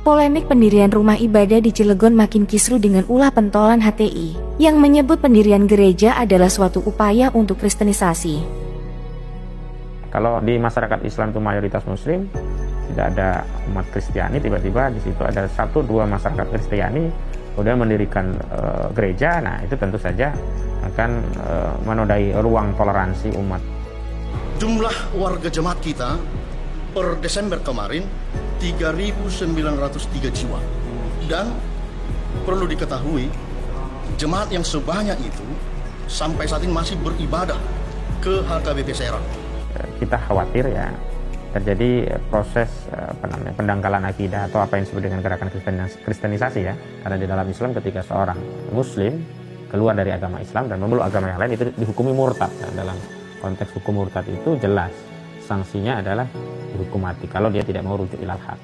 Polemik pendirian rumah ibadah di Cilegon makin kisruh dengan ulah pentolan HTI yang menyebut pendirian gereja adalah suatu upaya untuk kristenisasi. Kalau di masyarakat Islam itu mayoritas Muslim, tidak ada umat Kristiani, tiba-tiba di situ ada 1-2 masyarakat Kristiani kemudian mendirikan gereja, nah itu tentu saja akan menodai ruang toleransi umat. Jumlah warga jemaat kita per Desember kemarin 3.903 jiwa. Dan perlu diketahui, jemaat yang sebanyak itu sampai saat ini masih beribadah ke HKBP Serang. Kita khawatir ya terjadi proses pendangkalan akidah atau apa yang disebut dengan gerakan kristenisasi ya. Karena di dalam Islam ketika seorang Muslim keluar dari agama Islam dan memeluk agama yang lain itu dihukumi murtad. Nah, dalam konteks hukum murtad itu jelas sanksinya adalah dihukum mati kalau dia tidak mau rujuk ilal haq.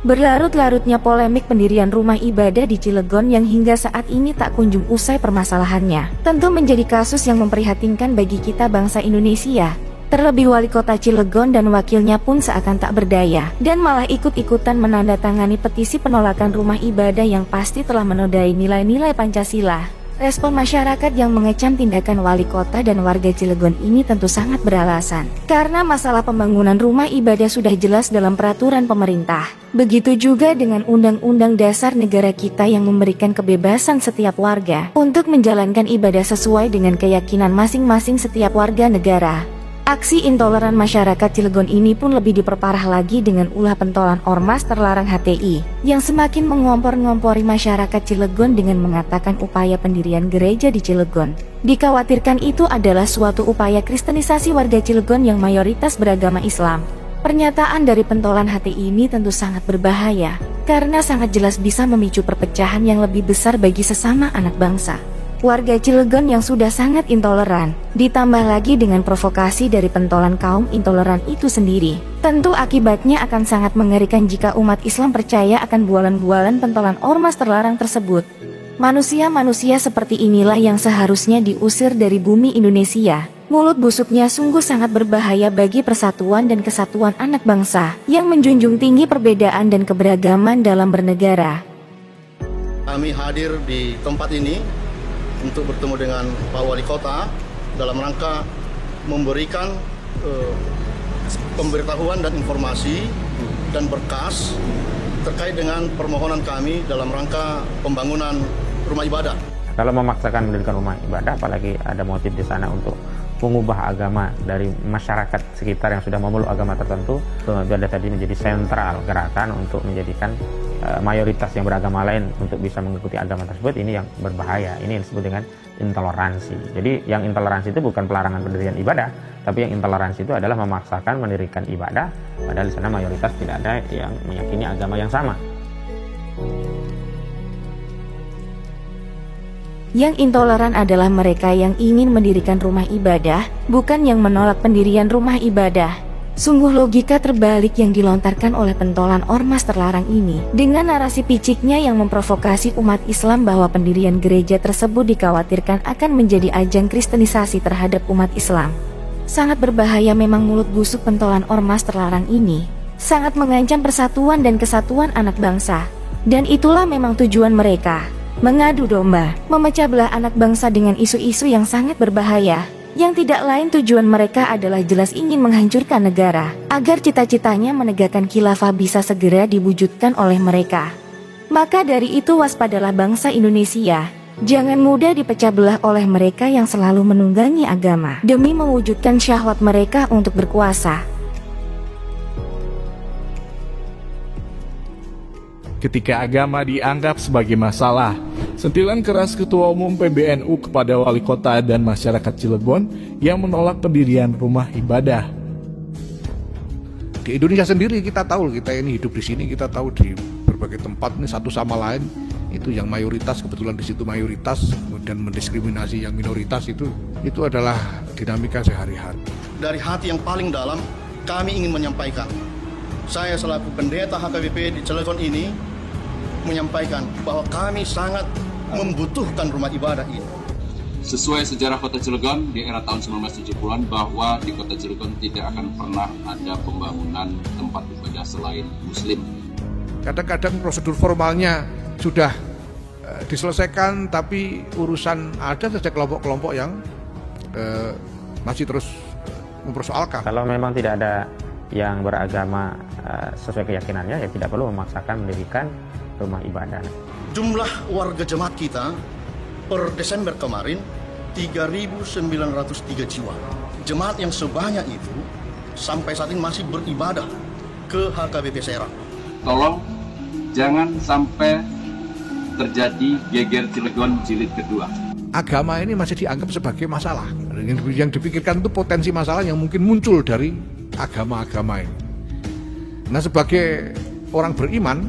Berlarut-larutnya polemik pendirian rumah ibadah di Cilegon yang hingga saat ini tak kunjung usai permasalahannya, tentu menjadi kasus yang memprihatinkan bagi kita bangsa Indonesia. Terlebih wali kota Cilegon dan wakilnya pun seakan tak berdaya, dan malah ikut-ikutan menandatangani petisi penolakan rumah ibadah yang pasti telah menodai nilai-nilai Pancasila. Respon masyarakat yang mengecam tindakan wali kota dan warga Cilegon ini tentu sangat beralasan, karena masalah pembangunan rumah ibadah sudah jelas dalam peraturan pemerintah. Begitu juga dengan Undang-Undang Dasar Negara kita yang memberikan kebebasan setiap warga untuk menjalankan ibadah sesuai dengan keyakinan masing-masing setiap warga negara. Aksi intoleran masyarakat Cilegon ini pun lebih diperparah lagi dengan ulah pentolan ormas terlarang HTI yang semakin mengompor-ngompori masyarakat Cilegon dengan mengatakan upaya pendirian gereja di Cilegon dikhawatirkan itu adalah suatu upaya kristenisasi warga Cilegon yang mayoritas beragama Islam. Pernyataan dari pentolan HTI ini tentu sangat berbahaya karena sangat jelas bisa memicu perpecahan yang lebih besar bagi sesama anak bangsa. Warga Cilegon yang sudah sangat intoleran, ditambah lagi dengan provokasi dari pentolan kaum intoleran itu sendiri. Tentu akibatnya akan sangat mengerikan jika umat Islam percaya akan bualan-bualan pentolan ormas terlarang tersebut. Manusia-manusia seperti inilah yang seharusnya diusir dari bumi Indonesia. Mulut busuknya sungguh sangat berbahaya bagi persatuan dan kesatuan anak bangsa yang menjunjung tinggi perbedaan dan keberagaman dalam bernegara. Kami hadir di tempat ini untuk bertemu dengan Pak Wali Kota dalam rangka memberikan pemberitahuan dan informasi dan berkas terkait dengan permohonan kami dalam rangka pembangunan rumah ibadah. Kalau memaksakan mendirikan rumah ibadah, apalagi ada motif di sana untuk mengubah agama dari masyarakat sekitar yang sudah memeluk agama tertentu, ada tadi menjadi sentral gerakan untuk menjadikan mayoritas yang beragama lain untuk bisa mengikuti agama tersebut. Ini yang berbahaya, ini yang disebut dengan intoleransi. Jadi yang intoleransi itu bukan pelarangan pendirian ibadah, tapi yang intoleransi itu adalah memaksakan mendirikan ibadah padahal di sana mayoritas tidak ada yang meyakini agama yang sama. Yang intoleran adalah mereka yang ingin mendirikan rumah ibadah, bukan yang menolak pendirian rumah ibadah. Sungguh logika terbalik yang dilontarkan oleh pentolan ormas terlarang ini, dengan narasi piciknya yang memprovokasi umat Islam bahwa pendirian gereja tersebut dikhawatirkan akan menjadi ajang kristenisasi terhadap umat Islam. Sangat berbahaya memang mulut busuk pentolan ormas terlarang ini, sangat mengancam persatuan dan kesatuan anak bangsa. Dan itulah memang tujuan mereka. Mengadu domba, memecah belah anak bangsa dengan isu-isu yang sangat berbahaya, yang tidak lain tujuan mereka adalah jelas ingin menghancurkan negara, agar cita-citanya menegakkan khilafah bisa segera diwujudkan oleh mereka. Maka dari itu waspadalah bangsa Indonesia, jangan mudah dipecah belah oleh mereka yang selalu menunggangi agama, demi mewujudkan syahwat mereka untuk berkuasa. Ketika agama dianggap sebagai masalah, sentilan keras Ketua Umum PBNU kepada Wali Kota dan masyarakat Cilegon yang menolak pendirian rumah ibadah. Di Indonesia sendiri kita tahu, kita ini hidup di sini, kita tahu di berbagai tempat ini satu sama lain itu yang mayoritas, kebetulan di situ mayoritas, kemudian mendiskriminasi yang minoritas itu adalah dinamika sehari-hari. Dari hati yang paling dalam kami ingin menyampaikan, saya selaku pendeta HKBP di Cilegon ini menyampaikan bahwa kami sangat membutuhkan rumah ibadah ini. Sesuai sejarah Kota Cilegon di era tahun 1970-an bahwa di Kota Cilegon tidak akan pernah ada pembangunan tempat ibadah selain Muslim. Kadang-kadang prosedur formalnya sudah diselesaikan, tapi urusan ada saja kelompok-kelompok yang masih terus mempersoalkan. Kalau memang tidak ada yang beragama sesuai keyakinannya, ya tidak perlu memaksakan mendirikan rumah ibadah. Jumlah warga jemaat kita per Desember kemarin 3.903 jiwa. Jemaat yang sebanyak itu sampai saat ini masih beribadah ke HKBP Serang. Tolong jangan sampai terjadi geger Cilegon jilid kedua. Agama ini masih dianggap sebagai masalah. Yang dipikirkan itu potensi masalah yang mungkin muncul dari agama-agama ini. Nah, sebagai orang beriman,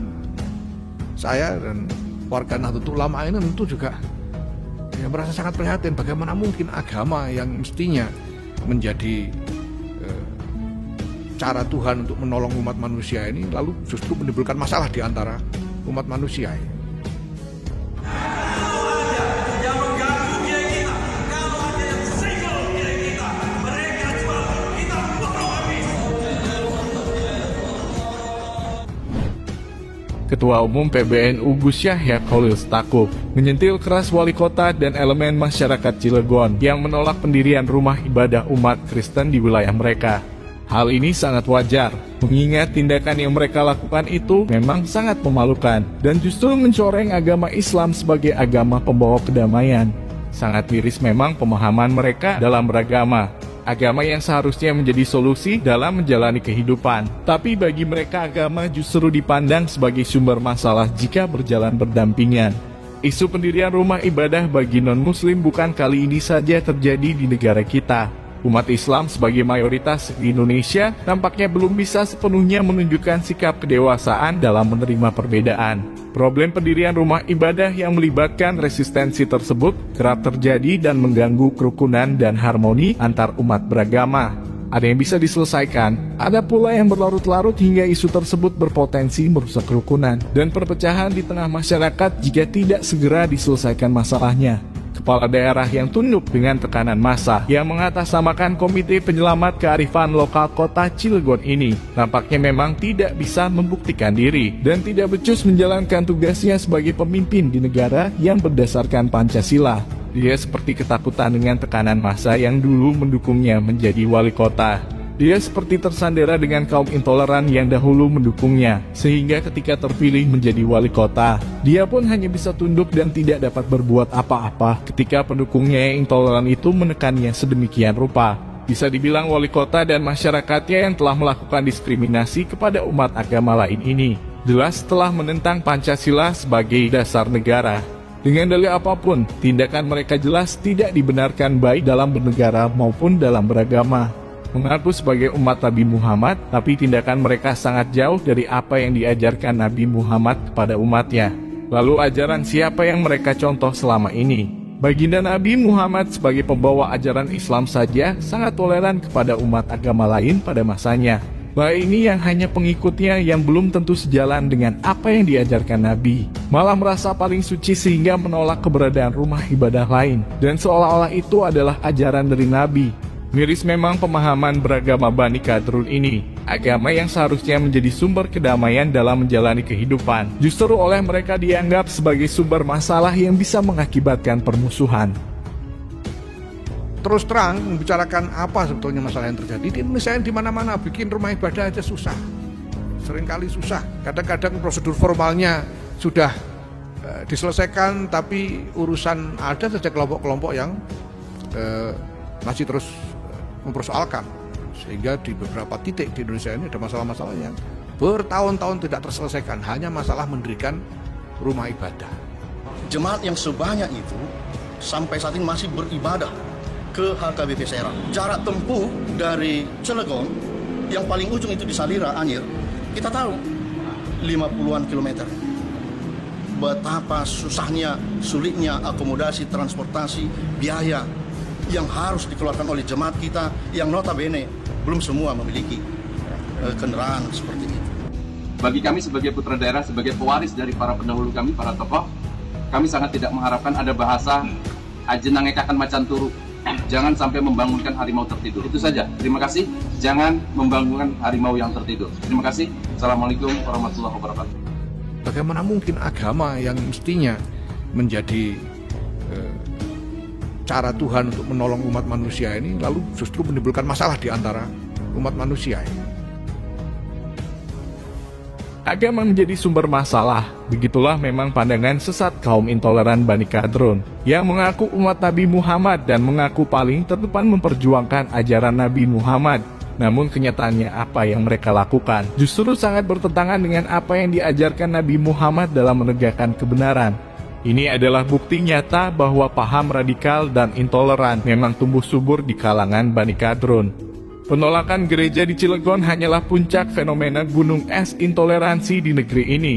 saya dan warga Nahdlatul Ulama ini tentu juga merasa sangat prihatin bagaimana mungkin agama yang mestinya menjadi cara Tuhan untuk menolong umat manusia ini lalu justru menimbulkan masalah di antara umat manusia ini. Ketua Umum PBNU Gus Yahya Khalil Stakuf menyentil keras wali kota dan elemen masyarakat Cilegon yang menolak pendirian rumah ibadah umat Kristen di wilayah mereka. Hal ini sangat wajar, mengingat tindakan yang mereka lakukan itu memang sangat memalukan dan justru mencoreng agama Islam sebagai agama pembawa kedamaian. Sangat miris memang pemahaman mereka dalam beragama. Agama yang seharusnya menjadi solusi dalam menjalani kehidupan. Tapi bagi mereka agama justru dipandang sebagai sumber masalah jika berjalan berdampingan. Isu pendirian rumah ibadah bagi non-muslim bukan kali ini saja terjadi di negara kita. Umat Islam sebagai mayoritas di Indonesia nampaknya belum bisa sepenuhnya menunjukkan sikap kedewasaan dalam menerima perbedaan. Problem pendirian rumah ibadah yang melibatkan resistensi tersebut kerap terjadi dan mengganggu kerukunan dan harmoni antar umat beragama. Ada yang bisa diselesaikan, ada pula yang berlarut-larut hingga isu tersebut berpotensi merusak kerukunan dan perpecahan di tengah masyarakat jika tidak segera diselesaikan masalahnya. Kepala daerah yang tunduk dengan tekanan massa yang mengatasnamakan Komite Penyelamat Kearifan Lokal Kota Cilegon ini nampaknya memang tidak bisa membuktikan diri dan tidak becus menjalankan tugasnya sebagai pemimpin di negara yang berdasarkan Pancasila. Dia seperti ketakutan dengan tekanan massa yang dulu mendukungnya menjadi wali kota. Dia seperti tersandera dengan kaum intoleran yang dahulu mendukungnya, sehingga ketika terpilih menjadi wali kota, dia pun hanya bisa tunduk dan tidak dapat berbuat apa-apa ketika pendukungnya yang intoleran itu menekannya sedemikian rupa. Bisa dibilang wali kota dan masyarakatnya yang telah melakukan diskriminasi kepada umat agama lain ini, jelas telah menentang Pancasila sebagai dasar negara. Dengan dalih apapun, tindakan mereka jelas tidak dibenarkan baik dalam bernegara maupun dalam beragama. Mengaku sebagai umat Nabi Muhammad, tapi tindakan mereka sangat jauh dari apa yang diajarkan Nabi Muhammad kepada umatnya. Lalu ajaran siapa yang mereka contoh selama ini? Baginda Nabi Muhammad sebagai pembawa ajaran Islam saja sangat toleran kepada umat agama lain pada masanya. Bahwa ini yang hanya pengikutnya yang belum tentu sejalan dengan apa yang diajarkan Nabi. Malah merasa paling suci sehingga menolak keberadaan rumah ibadah lain. Dan seolah-olah itu adalah ajaran dari Nabi. Miris memang pemahaman beragama Bani Kadrun ini, agama yang seharusnya menjadi sumber kedamaian dalam menjalani kehidupan, justru oleh mereka dianggap sebagai sumber masalah yang bisa mengakibatkan permusuhan. Terus terang membicarakan apa sebetulnya masalah yang terjadi di Indonesia, di mana-mana bikin rumah ibadah aja susah, seringkali susah. Kadang-kadang prosedur formalnya sudah diselesaikan, tapi urusan ada saja kelompok-kelompok yang masih terus mempersoalkan, sehingga di beberapa titik di Indonesia ini ada masalah-masalah yang bertahun-tahun tidak terselesaikan, hanya masalah mendirikan rumah ibadah. Jemaat yang sebanyak itu sampai saat ini masih beribadah ke HKBP Serang. Jarak tempuh dari Cilegon yang paling ujung itu di Salira, Anyer, kita tahu 50-an kilometer. Betapa susahnya, sulitnya akomodasi, transportasi, biaya yang harus dikeluarkan oleh jemaat kita yang notabene belum semua memiliki kendaraan seperti itu. Bagi kami sebagai putra daerah, sebagai pewaris dari para pendahulu kami, para tokoh, kami sangat tidak mengharapkan ada bahasa aja nangekakan macan turu. Jangan sampai membangunkan harimau tertidur. Itu saja. Terima kasih. Jangan membangunkan harimau yang tertidur. Terima kasih. Assalamualaikum warahmatullahi wabarakatuh. Bagaimana mungkin agama yang mestinya menjadi cara Tuhan untuk menolong umat manusia ini lalu justru menimbulkan masalah di antara umat manusia ini. Agama menjadi sumber masalah. Begitulah memang pandangan sesat kaum intoleran Bani Qadron yang mengaku umat Nabi Muhammad dan mengaku paling terdepan memperjuangkan ajaran Nabi Muhammad. Namun kenyataannya apa yang mereka lakukan justru sangat bertentangan dengan apa yang diajarkan Nabi Muhammad dalam menegakkan kebenaran. Ini adalah bukti nyata bahwa paham radikal dan intoleran memang tumbuh subur di kalangan Bani Qadron. Penolakan gereja di Cilegon hanyalah puncak fenomena gunung es intoleransi di negeri ini.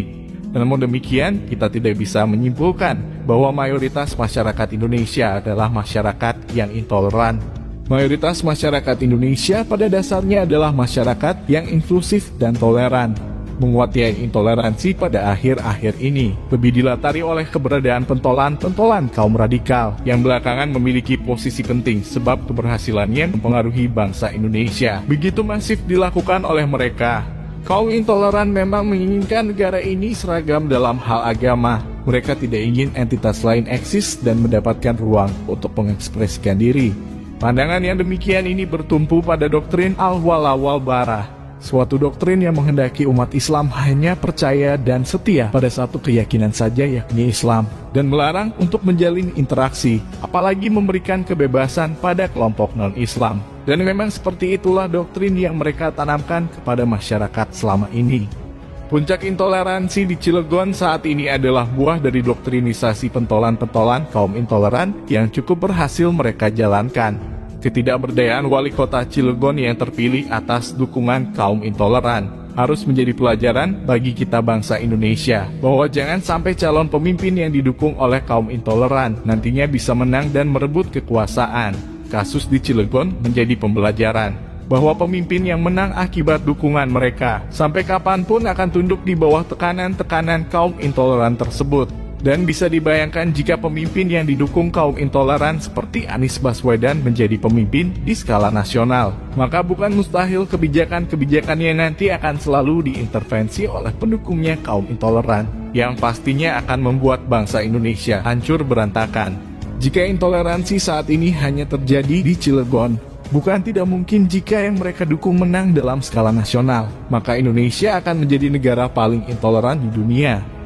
Namun demikian, kita tidak bisa menyimpulkan bahwa mayoritas masyarakat Indonesia adalah masyarakat yang intoleran. Mayoritas masyarakat Indonesia pada dasarnya adalah masyarakat yang inklusif dan toleran. Menguatnya intoleransi pada akhir-akhir ini lebih dilatari oleh keberadaan pentolan-pentolan kaum radikal yang belakangan memiliki posisi penting sebab keberhasilannya mempengaruhi bangsa Indonesia. Begitu masif dilakukan oleh mereka. Kaum intoleran memang menginginkan negara ini seragam dalam hal agama. Mereka tidak ingin entitas lain eksis dan mendapatkan ruang untuk mengekspresikan diri. Pandangan yang demikian ini bertumpu pada doktrin al-wala wal bara. Suatu doktrin yang menghendaki umat Islam hanya percaya dan setia pada satu keyakinan saja, yakni Islam, dan melarang untuk menjalin interaksi, apalagi memberikan kebebasan pada kelompok non-Islam. Dan memang seperti itulah doktrin yang mereka tanamkan kepada masyarakat selama ini. Puncak intoleransi di Cilegon saat ini adalah buah dari doktrinisasi pentolan-pentolan kaum intoleran yang cukup berhasil mereka jalankan. Ketidakberdayaan wali kota Cilegon yang terpilih atas dukungan kaum intoleran harus menjadi pelajaran bagi kita bangsa Indonesia bahwa jangan sampai calon pemimpin yang didukung oleh kaum intoleran nantinya bisa menang dan merebut kekuasaan. Kasus di Cilegon menjadi pembelajaran bahwa pemimpin yang menang akibat dukungan mereka sampai kapanpun akan tunduk di bawah tekanan-tekanan kaum intoleran tersebut. Dan bisa dibayangkan jika pemimpin yang didukung kaum intoleran seperti Anies Baswedan menjadi pemimpin di skala nasional, maka bukan mustahil kebijakan-kebijakannya nanti akan selalu diintervensi oleh pendukungnya kaum intoleran, yang pastinya akan membuat bangsa Indonesia hancur berantakan. Jika intoleransi saat ini hanya terjadi di Cilegon, bukan tidak mungkin jika yang mereka dukung menang dalam skala nasional, maka Indonesia akan menjadi negara paling intoleran di dunia.